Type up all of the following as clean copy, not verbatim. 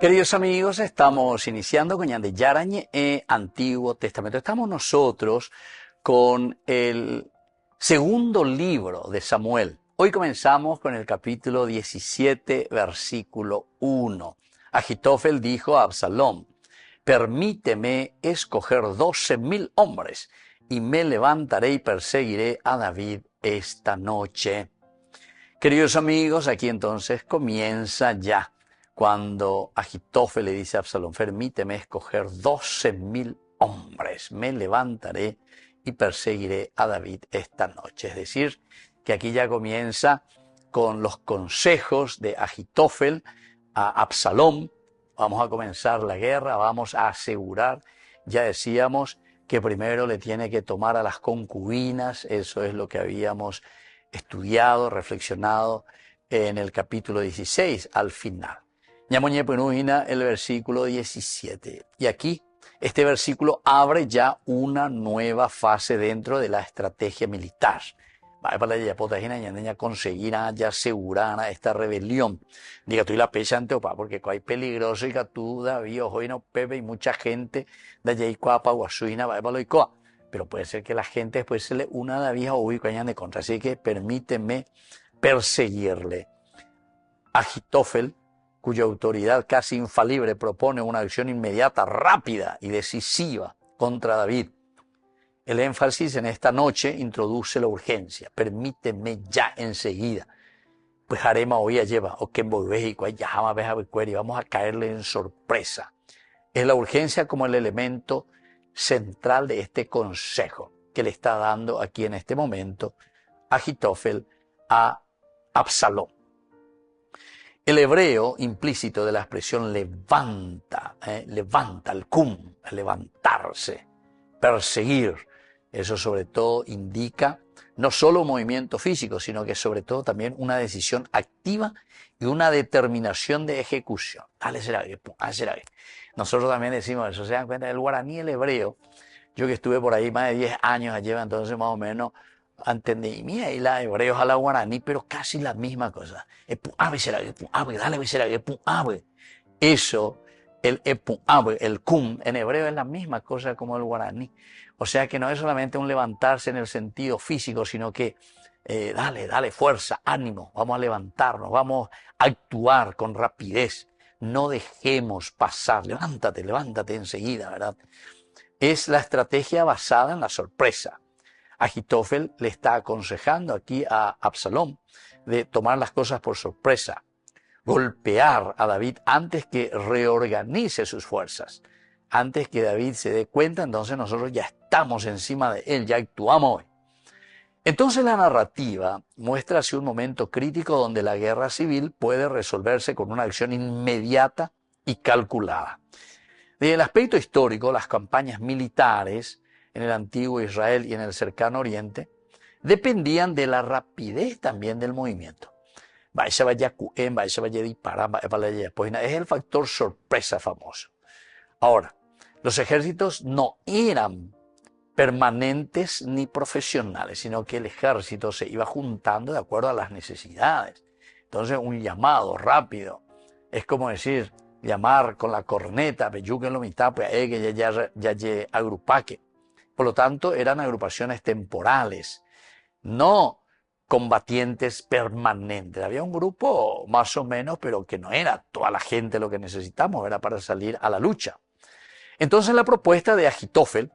Queridos amigos, estamos iniciando con Yande Yarañe Antiguo Testamento. Estamos nosotros con el segundo libro de Samuel. Hoy comenzamos con el capítulo 17, versículo 1. Agitofel dijo a Absalom: permíteme escoger 12,000 hombres y me levantaré y perseguiré a David esta noche. Queridos amigos, aquí entonces comienza ya cuando Agitofel le dice a Absalom: permíteme escoger 12,000 hombres, me levantaré y perseguiré a David esta noche. Es decir, que aquí ya comienza con los consejos de Agitofel a Absalom. Vamos a comenzar la guerra, vamos a asegurar, ya decíamos, que primero le tiene que tomar a las concubinas. Eso es lo que habíamos estudiado, reflexionado en el capítulo 16 al final. Ñamoñe Penuina, el versículo 17. Y aquí, este versículo abre ya una nueva fase dentro de la estrategia militar. Para ya conseguir ya asegurar esta rebelión. Diga tú y la pecha ante opa, porque hay peligroso y que tú, David, hoy no Pepe y mucha gente de allá y cuapa, guasuina, va para lo y pero puede ser que la gente después se le una a David o uy, de contra. Así que permíteme perseguirle. Agitofel, cuya autoridad casi infalible propone una acción inmediata, rápida y decisiva contra David. El énfasis en esta noche introduce la urgencia. Permíteme ya enseguida. Pues harema hoy lleva, o que ya jamás vamos a caerle en sorpresa. Es la urgencia como el elemento central de este consejo que le está dando aquí en este momento Agitofel a Absalom. El hebreo implícito de la expresión levanta, levanta, el cum, levantarse, perseguir. Eso sobre todo indica no solo un movimiento físico, sino que sobre todo también una decisión activa y una determinación de ejecución. Dale, será bien, será bien. Nosotros también decimos eso, se dan cuenta, el guaraní y el hebreo. Yo que estuve por ahí más de 10 años allí, entonces más o menos entendí. Mira, y la hebreos a la guaraní, pero casi la misma cosa. Dale, eso, el cum, en hebreo es la misma cosa como el guaraní. O sea que no es solamente un levantarse en el sentido físico, sino que dale, fuerza, ánimo, vamos a levantarnos, vamos a actuar con rapidez. No dejemos pasar, levántate enseguida, ¿verdad? Es la estrategia basada en la sorpresa. Agitofel le está aconsejando aquí a Absalom de tomar las cosas por sorpresa, golpear a David antes que reorganice sus fuerzas, antes que David se dé cuenta. Entonces nosotros ya estamos encima de él, ya actuamos hoy. Entonces la narrativa muestra así un momento crítico donde la guerra civil puede resolverse con una acción inmediata y calculada. Desde el aspecto histórico, las campañas militares en el antiguo Israel y en el cercano Oriente dependían de la rapidez también del movimiento. Es el factor sorpresa famoso. Ahora, los ejércitos no eran permanentes ni profesionales, sino que el ejército se iba juntando de acuerdo a las necesidades. Entonces, un llamado rápido es como decir, llamar con la corneta, pues ya agrupaque. Por lo tanto, eran agrupaciones temporales, no combatientes permanentes. Había un grupo más o menos, pero que no era toda la gente lo que necesitamos, era para salir a la lucha. Entonces la propuesta de Agitofel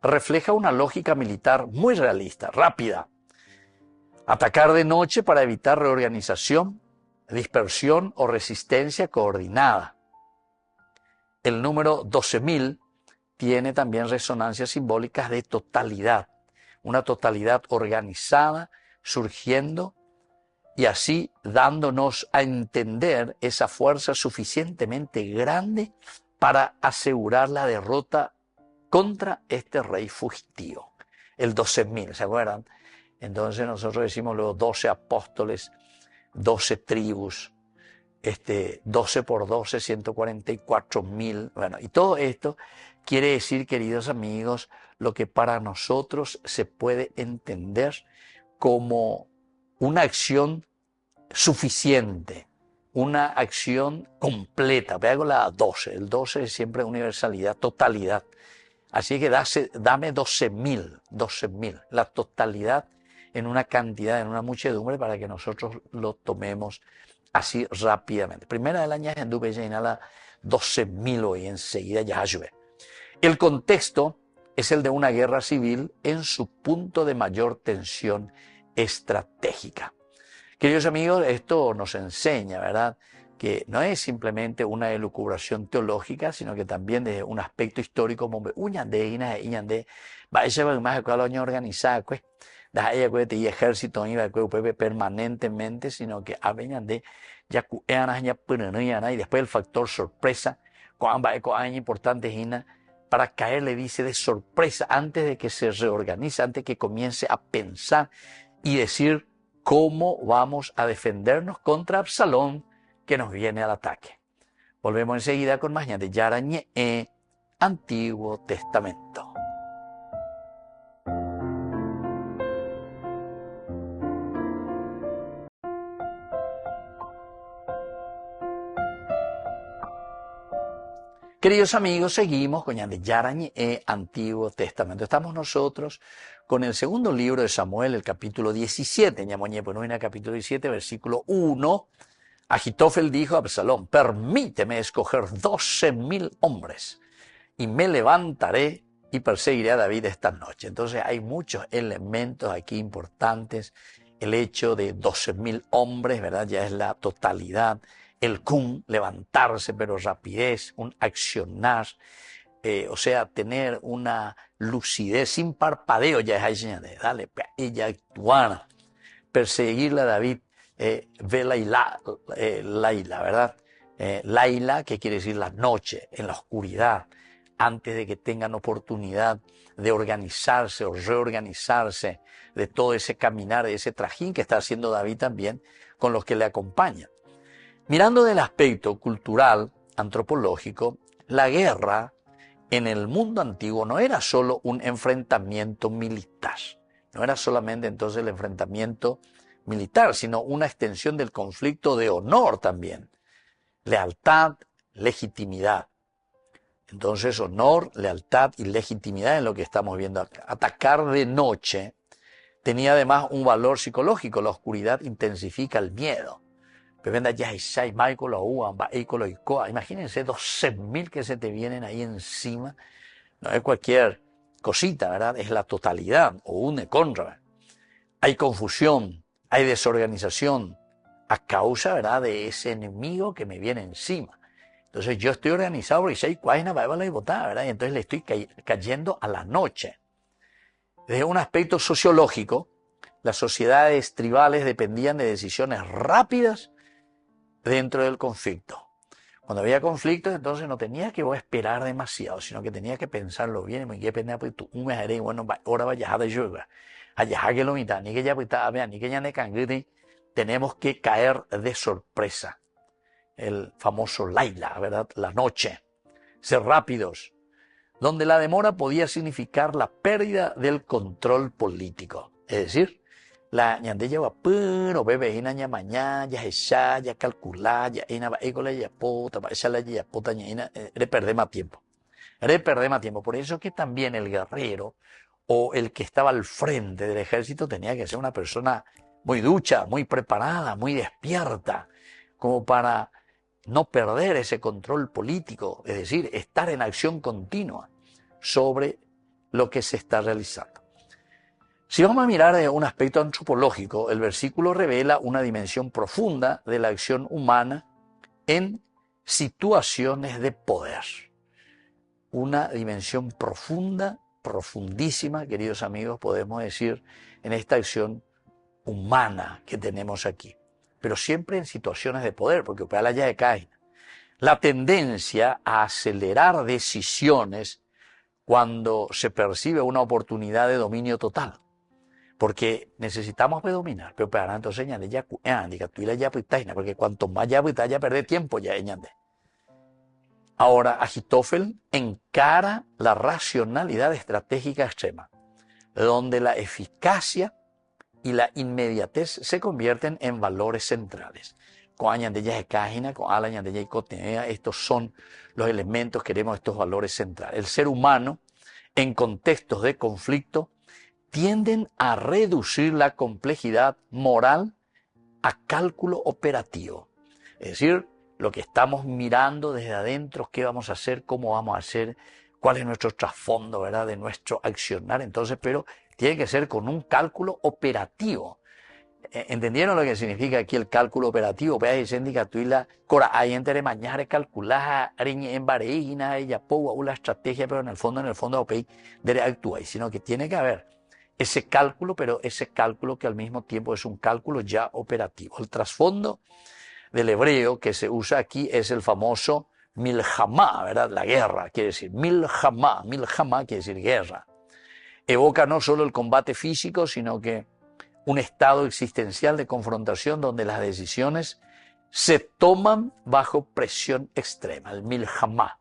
refleja una lógica militar muy realista, rápida. Atacar de noche para evitar reorganización, dispersión o resistencia coordinada. El número 12,000 tiene también resonancias simbólicas de totalidad, una totalidad organizada surgiendo y así dándonos a entender esa fuerza suficientemente grande para asegurar la derrota contra este rey fugitivo. El 12,000, ¿se acuerdan? Entonces nosotros decimos luego 12 apóstoles, 12 tribus, 12 por 12, 144,000. Bueno, y todo esto quiere decir, queridos amigos, lo que para nosotros se puede entender como una acción suficiente, una acción completa. Pega con la 12. El 12 es siempre universalidad, totalidad. Así que dame 12.000, la totalidad en una cantidad, en una muchedumbre, para que nosotros lo tomemos así rápidamente. Primera del año en Dupe la 12.000 hoy enseguida ya ayude. El contexto es el de una guerra civil en su punto de mayor tensión estratégica. Queridos amigos, esto nos enseña, ¿verdad?, que no es simplemente una elucubración teológica, sino que también de un aspecto histórico, como y ejército permanentemente, sino que y después el factor sorpresa, importante para caer, le dice, de sorpresa, antes de que se reorganice, antes de que comience a pensar y decir cómo vamos a defendernos contra Absalón, que nos viene al ataque. Volvemos enseguida con más de Yarañe, Antiguo Testamento. Queridos amigos, seguimos con Yarañe, Antiguo Testamento. Estamos nosotros con el segundo libro de Samuel, el capítulo 17. Capítulo 17, versículo 1. Agitofel dijo a Absalón: permíteme escoger 12.000 hombres y me levantaré y perseguiré a David esta noche. Entonces hay muchos elementos aquí importantes. El hecho de 12.000 hombres, ¿verdad? Ya es la totalidad. El cum, levantarse, pero rapidez, un accionar, o sea, tener una lucidez sin parpadeo, ya es ahí, dale, ella actuar, perseguirle a David, Laila, ¿verdad? Laila, que quiere decir la noche, en la oscuridad, antes de que tengan oportunidad de organizarse o reorganizarse de todo ese caminar, de ese trajín que está haciendo David también con los que le acompañan. Mirando del aspecto cultural, antropológico, la guerra en el mundo antiguo no era solo un enfrentamiento militar, no era solamente entonces el enfrentamiento militar, sino una extensión del conflicto de honor también, lealtad, legitimidad. Entonces, honor, lealtad y legitimidad es lo que estamos viendo acá. Atacar de noche tenía además un valor psicológico. La oscuridad intensifica el miedo. Imagínense 12.000 que se te vienen ahí encima. No es cualquier cosita, ¿verdad? Es la totalidad, o une contra. Hay confusión, hay desorganización a causa, ¿verdad?, de ese enemigo que me viene encima. Entonces yo estoy organizado porque si hay cuaina, va y votar, ¿verdad? Y entonces le estoy cayendo a la noche. Desde un aspecto sociológico, las sociedades tribales dependían de decisiones rápidas dentro del conflicto. Cuando había conflictos, entonces no tenía que esperar demasiado, sino que tenía que pensarlo bien. Tenemos que caer de sorpresa. El famoso Laila, ¿verdad? La noche. Ser rápidos. Donde la demora podía significar la pérdida del control político. Es decir, la ñandella va pero bebe ina ña mañana ya calcular ya ina va egole ya puta va esa la ya puta ña perder más tiempo. Por eso que también el guerrero o el que estaba al frente del ejército tenía que ser una persona muy ducha, muy preparada, muy despierta, como para no perder ese control político, es decir, estar en acción continua sobre lo que se está realizando. Si vamos a mirar de un aspecto antropológico, el versículo revela una dimensión profunda de la acción humana en situaciones de poder. Una dimensión profunda, profundísima, queridos amigos, podemos decir, en esta acción humana que tenemos aquí. Pero siempre en situaciones de poder, porque para allá de cae. La tendencia a acelerar decisiones cuando se percibe una oportunidad de dominio total. Porque necesitamos dominar, pero para entonces porque cuanto más ya perder tiempo ya ñande. Ahora, Agitofel encara la racionalidad estratégica extrema, donde la eficacia y la inmediatez se convierten en valores centrales. con ñandeya de cágina, con ala ñandeya y cotinea. Estos son los elementos, queremos estos valores centrales. El ser humano, en contextos de conflicto, tienden a reducir la complejidad moral a cálculo operativo. Es decir, lo que estamos mirando desde adentro, qué vamos a hacer, cómo vamos a hacer, cuál es nuestro trasfondo, ¿verdad?, de nuestro accionar. Entonces, pero tiene que ser con un cálculo operativo. ¿Entendieron lo que significa aquí el cálculo operativo? Pues hay sindica tuila, cora hay entre mañana calcular en vareina ella ponga una estrategia, pero en el fondo opey debe actuar, sino que tiene que haber ese cálculo, pero ese cálculo que al mismo tiempo es un cálculo ya operativo. El trasfondo del hebreo que se usa aquí es el famoso milhamá, ¿verdad? La guerra, quiere decir milhamá quiere decir guerra. Evoca no solo el combate físico, sino que un estado existencial de confrontación donde las decisiones se toman bajo presión extrema, el milhamá.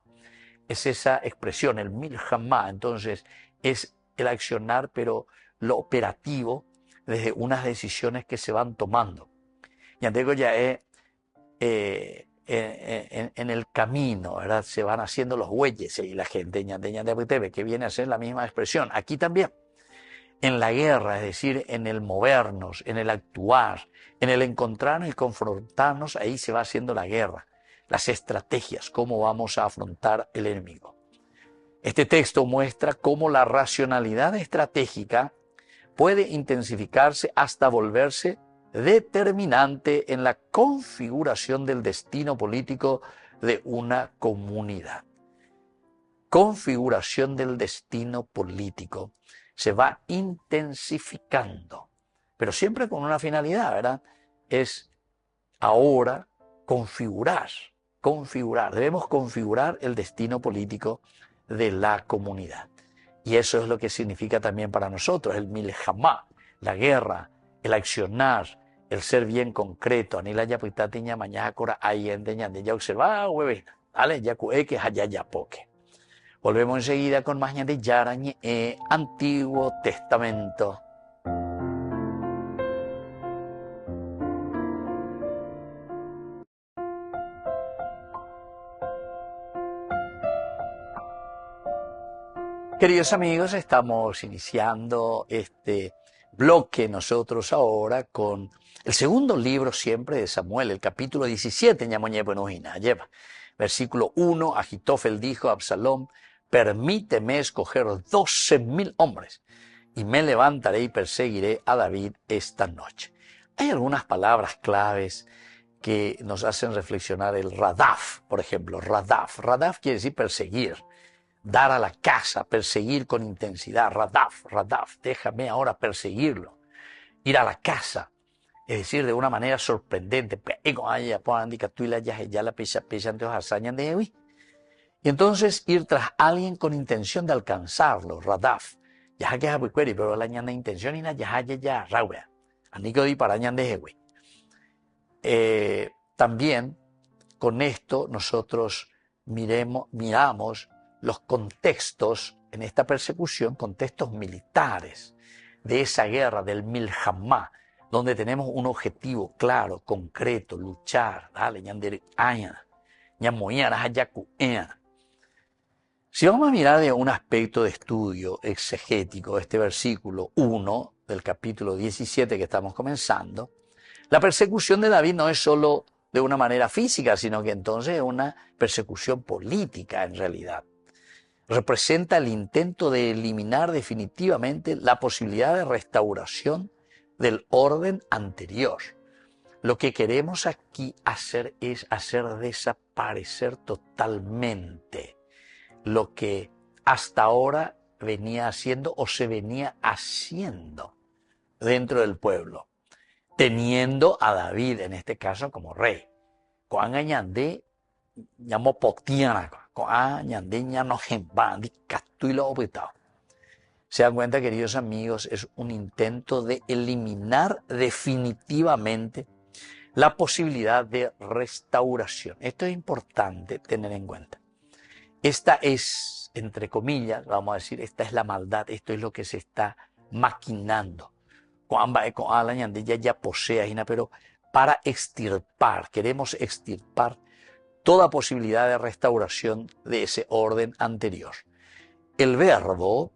Es esa expresión, el milhamá. Entonces, es el accionar, pero lo operativo desde unas decisiones que se van tomando. Ya digo, ya es en el camino, ¿verdad? Se van haciendo los bueyes y la gente que viene a ser la misma expresión. Aquí también. En la guerra, es decir, en el movernos, en el actuar, en el encontrarnos y confrontarnos, ahí se va haciendo la guerra, las estrategias, cómo vamos a afrontar el enemigo. Este texto muestra cómo la racionalidad estratégica puede intensificarse hasta volverse determinante en la configuración del destino político de una comunidad. Configuración del destino político. Se va intensificando, pero siempre con una finalidad, ¿verdad? Es ahora configurar. Debemos configurar el destino político de la comunidad. Y eso es lo que significa también para nosotros el milhamá, la guerra, el accionar, el ser bien concreto. Anila ya pitatiña mañana cora ayende ñande ya observa, hueve, dale ya que haya ya poque. Volvemos enseguida con más de Yarañe, Antiguo Testamento. Queridos amigos, estamos iniciando este bloque nosotros ahora con el segundo libro siempre de Samuel, el capítulo 17, lleva. Versículo 1, Agitofel dijo a Absalom: permíteme escoger 12,000 hombres y me levantaré y perseguiré a David esta noche. Hay algunas palabras claves que nos hacen reflexionar. El radaf, por ejemplo, radaf. Radaf quiere decir perseguir, dar a la caza, perseguir con intensidad. Radaf, déjame ahora perseguirlo, ir a la caza. Es decir, de una manera sorprendente. Y entonces ir tras alguien con intención de alcanzarlo, radaf. Ya que es abuqueri, pero la ñanda intención y la ya raubea. Anico di para ñande también con esto nosotros miramos los contextos en esta persecución, contextos militares de esa guerra del milhamá, donde tenemos un objetivo claro, concreto, luchar, dale, ñande aña, ñamoyana, hayacuea. Si vamos a mirar de un aspecto de estudio exegético este versículo 1 del capítulo 17 que estamos comenzando, la persecución de David no es solo de una manera física, sino que entonces es una persecución política en realidad. Representa el intento de eliminar definitivamente la posibilidad de restauración del orden anterior. Lo que queremos aquí hacer es hacer desaparecer totalmente lo que hasta ahora venía haciendo o se venía haciendo dentro del pueblo, teniendo a David en este caso como rey. Se dan cuenta, queridos amigos, es un intento de eliminar definitivamente la posibilidad de restauración. Esto es importante tener en cuenta. Esta es, entre comillas, vamos a decir, esta es la maldad, esto es lo que se está maquinando. Pero para extirpar, queremos extirpar toda posibilidad de restauración de ese orden anterior. El verbo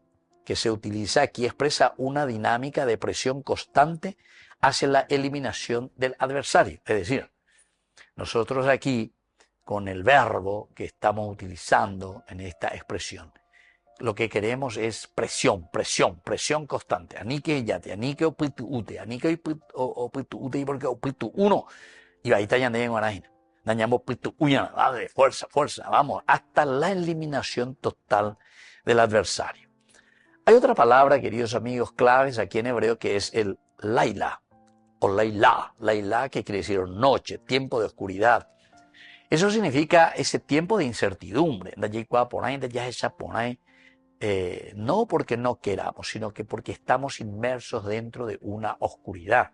que se utiliza aquí expresa una dinámica de presión constante hacia la eliminación del adversario. Es decir, nosotros aquí, con el verbo que estamos utilizando en esta expresión, lo que queremos es presión, presión, presión constante. Anique yate, anique opitu ute, anique opitu ute, porque opitu uno. Y ahí está ya en Guarajín. Dañamos opitu uña, dale, fuerza, fuerza, vamos, hasta la eliminación total del adversario. Hay otra palabra, queridos amigos, claves aquí en hebreo, que es el laila, o lailá. Lailá, que quiere decir noche, tiempo de oscuridad. Eso significa ese tiempo de incertidumbre. No porque no queramos, sino que porque estamos inmersos dentro de una oscuridad.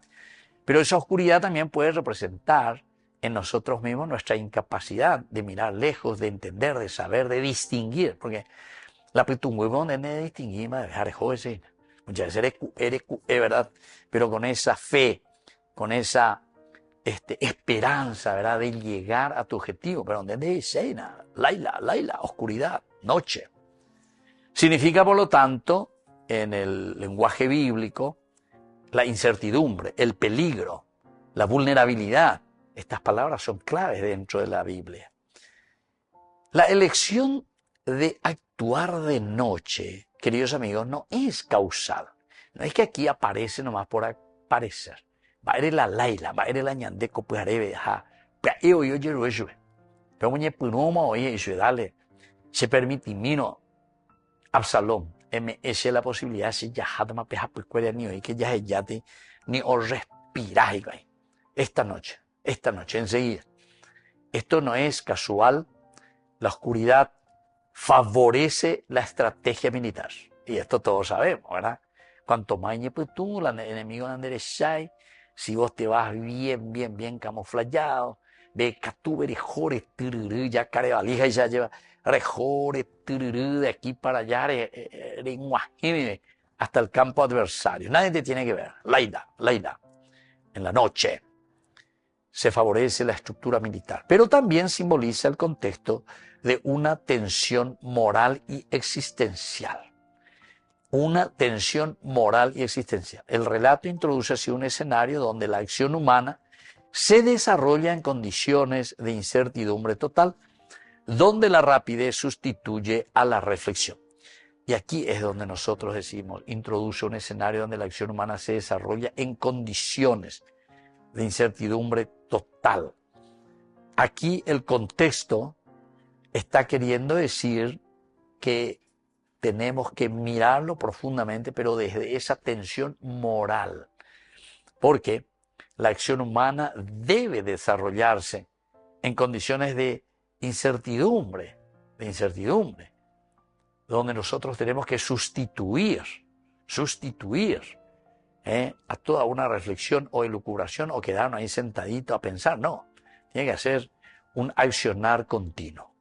Pero esa oscuridad también puede representar en nosotros mismos nuestra incapacidad de mirar lejos, de entender, de saber, de distinguir. Porque la pitungüe de distinguir, muchas veces es verdad, pero con esa fe, con esa esperanza, ¿verdad?, de llegar a tu objetivo. Pero donde dice, laila, oscuridad, noche. Significa, por lo tanto, en el lenguaje bíblico, la incertidumbre, el peligro, la vulnerabilidad. Estas palabras son claves dentro de la Biblia. La elección de actuar de noche, queridos amigos, no es causal. No es que aquí aparece nomás por aparecer. Va a ir la laila, va a ir la ñandeco, pues haré, ja. Pero yo quiero eso. Pero muñe punoma, oye, eso, dale. Se permite, mino. Absalom, esa es la posibilidad, si ya hatma peja pues ni hoy que ya yate ni o respirar esta noche, enseguida. Esto no es casual, la oscuridad favorece la estrategia militar. Y esto todos sabemos, ¿verdad? Cuanto más pues tú, el enemigo de Andereshai, si vos te vas bien camuflado, ve que tú eres jore, ya carevalija y ya lleva rejore, de aquí para allá, hasta el campo adversario. Nadie te tiene que ver. Laila, en la noche se favorece la estructura militar, pero también simboliza el contexto de una tensión moral y existencial. Una tensión moral y existencial. El relato introduce así un escenario donde la acción humana se desarrolla en condiciones de incertidumbre total, donde la rapidez sustituye a la reflexión. Y aquí es donde nosotros decimos, introduce un escenario donde la acción humana se desarrolla en condiciones de incertidumbre total. Aquí el contexto está queriendo decir que tenemos que mirarlo profundamente, pero desde esa tensión moral. Porque la acción humana debe desarrollarse en condiciones de incertidumbre, donde nosotros tenemos que sustituir a toda una reflexión o elucubración o quedarnos ahí sentadito a pensar. No, tiene que hacer un accionar continuo.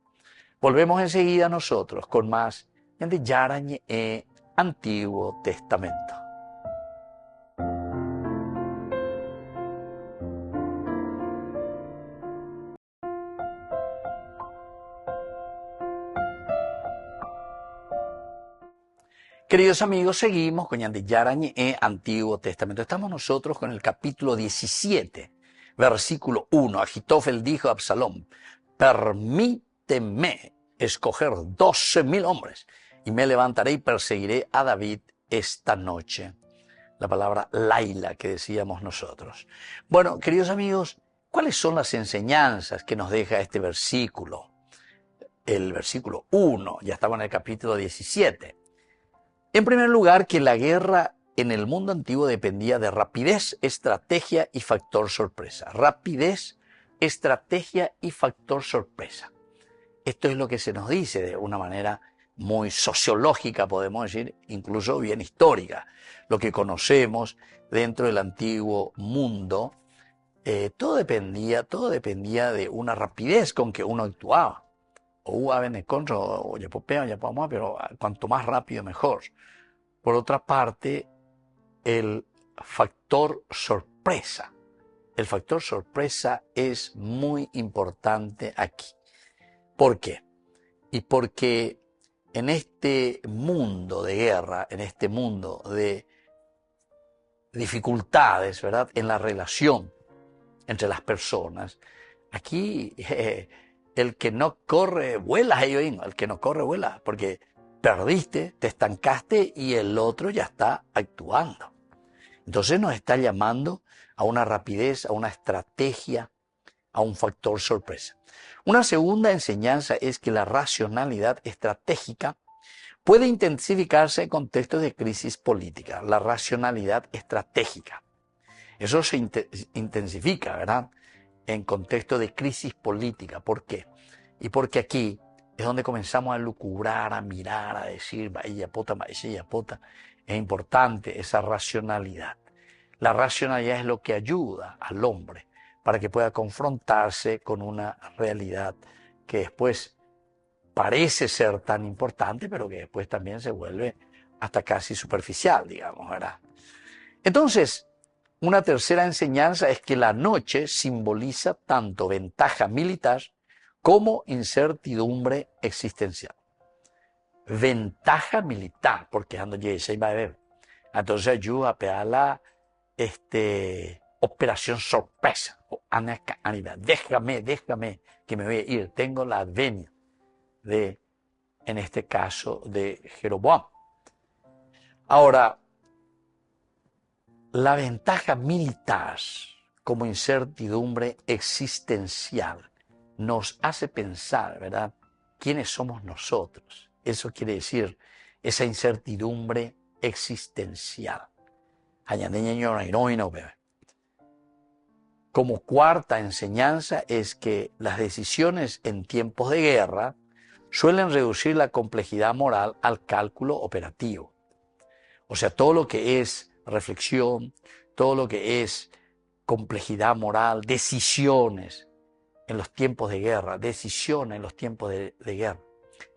Volvemos enseguida nosotros con más de Yarañe Antiguo Testamento. Queridos amigos, seguimos con Yarañe Antiguo Testamento. Estamos nosotros con el capítulo 17, versículo 1. Agitofel dijo a Absalom, permíteme escoger 12,000 hombres y me levantaré y perseguiré a David esta noche. La palabra laila que decíamos nosotros. Bueno, queridos amigos, ¿cuáles son las enseñanzas que nos deja este versículo? El versículo 1, ya estamos en el capítulo 17. En primer lugar, que la guerra en el mundo antiguo dependía de rapidez, estrategia y factor sorpresa. Rapidez, estrategia y factor sorpresa. Esto es lo que se nos dice de una manera muy sociológica, podemos decir, incluso bien histórica. Lo que conocemos dentro del antiguo mundo, todo dependía de una rapidez con que uno actuaba. O pero cuanto más rápido mejor. Por otra parte, el factor sorpresa. el factor sorpresa es muy importante aquí. ¿Por qué? Y porque en este mundo de guerra, en este mundo de dificultades, ¿verdad?, en la relación entre las personas, aquí el que no corre vuela, el que no corre vuela, porque perdiste, te estancaste y el otro ya está actuando. Entonces nos está llamando a una rapidez, a una estrategia, a un factor sorpresa. Una segunda enseñanza es que la racionalidad estratégica puede intensificarse en contextos de crisis política. La racionalidad estratégica. Eso se intensifica, ¿verdad?, en contexto de crisis política. ¿Por qué? Y porque aquí es donde comenzamos a lucubrar, a mirar, a decir, vaya pota, vaya pota. Es importante esa racionalidad. La racionalidad es lo que ayuda al hombre para que pueda confrontarse con una realidad que después parece ser tan importante, pero que después también se vuelve hasta casi superficial, digamos, ¿verdad? Entonces, una tercera enseñanza es que la noche simboliza tanto ventaja militar como incertidumbre existencial. Ventaja militar, porque ando se va a ver. Entonces ayuda a pegar la operación sorpresa. Déjame que me voy a ir. Tengo la venia de, en este caso, de Jeroboam. Ahora, la ventaja militar como incertidumbre existencial nos hace pensar, ¿verdad?, quiénes somos nosotros. Eso quiere decir esa incertidumbre existencial. Como cuarta enseñanza es que las decisiones en tiempos de guerra suelen reducir la complejidad moral al cálculo operativo. O sea, todo lo que es reflexión, todo lo que es complejidad moral, decisiones en los tiempos de guerra, decisiones en los tiempos de guerra,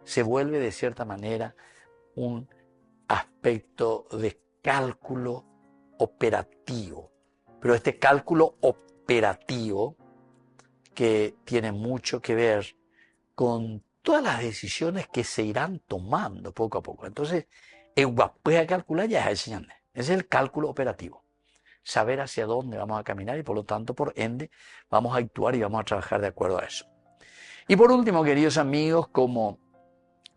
se vuelve de cierta manera un aspecto de cálculo operativo. Pero este cálculo operativo que tiene mucho que ver con todas las decisiones que se irán tomando poco a poco. Entonces, puede calcular ya es ese es el cálculo operativo. Saber hacia dónde vamos a caminar y por lo tanto, por ende, vamos a actuar y vamos a trabajar de acuerdo a eso. Y por último, queridos amigos, como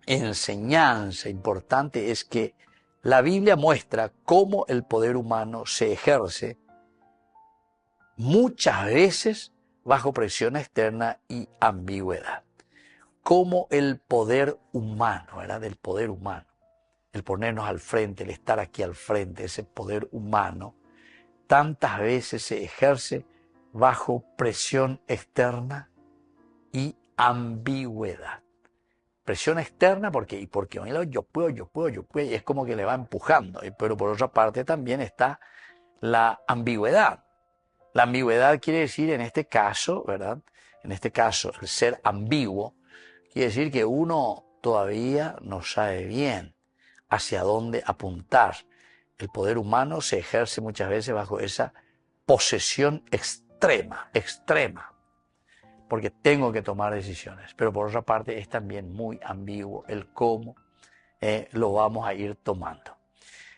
enseñanza importante es que la Biblia muestra cómo el poder humano se ejerce muchas veces bajo presión externa y ambigüedad. Cómo el poder humano, ¿verdad?, del poder humano, el ponernos al frente, el estar aquí al frente, ese poder humano, tantas veces se ejerce bajo presión externa y ambigüedad. Presión externa porque yo puedo, y es como que le va empujando, pero por otra parte también está la ambigüedad. La ambigüedad quiere decir en este caso, ¿verdad?, en este caso el ser ambiguo quiere decir que uno todavía no sabe bien hacia dónde apuntar. El poder humano se ejerce muchas veces bajo esa posesión extrema, porque tengo que tomar decisiones. Pero por otra parte es también muy ambiguo el cómo lo vamos a ir tomando.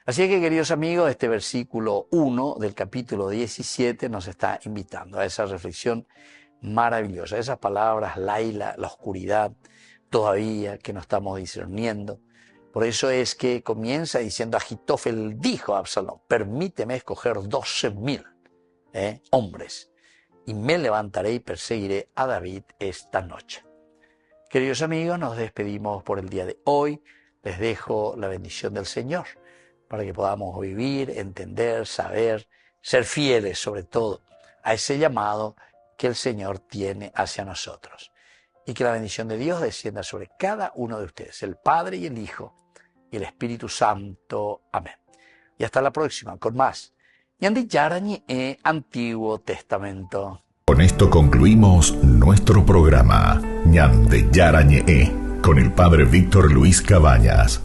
Así que, queridos amigos, este versículo 1 del capítulo 17 nos está invitando a esa reflexión maravillosa. Esas palabras, la oscuridad, todavía que no estamos discerniendo. Por eso es que comienza diciendo, Ahitofel dijo a Absalón, permíteme escoger 12,000 hombres y me levantaré y perseguiré a David esta noche. Queridos amigos, nos despedimos por el día de hoy. Les dejo la bendición del Señor para que podamos vivir, entender, saber, ser fieles sobre todo a ese llamado que el Señor tiene hacia nosotros. Y que la bendición de Dios descienda sobre cada uno de ustedes, el Padre y el Hijo y el Espíritu Santo. Amén. Y hasta la próxima con más Ñandi Yarañi Antiguo Testamento. Con esto concluimos nuestro programa Ñande Yarañe con el Padre Víctor Luis Cabañas.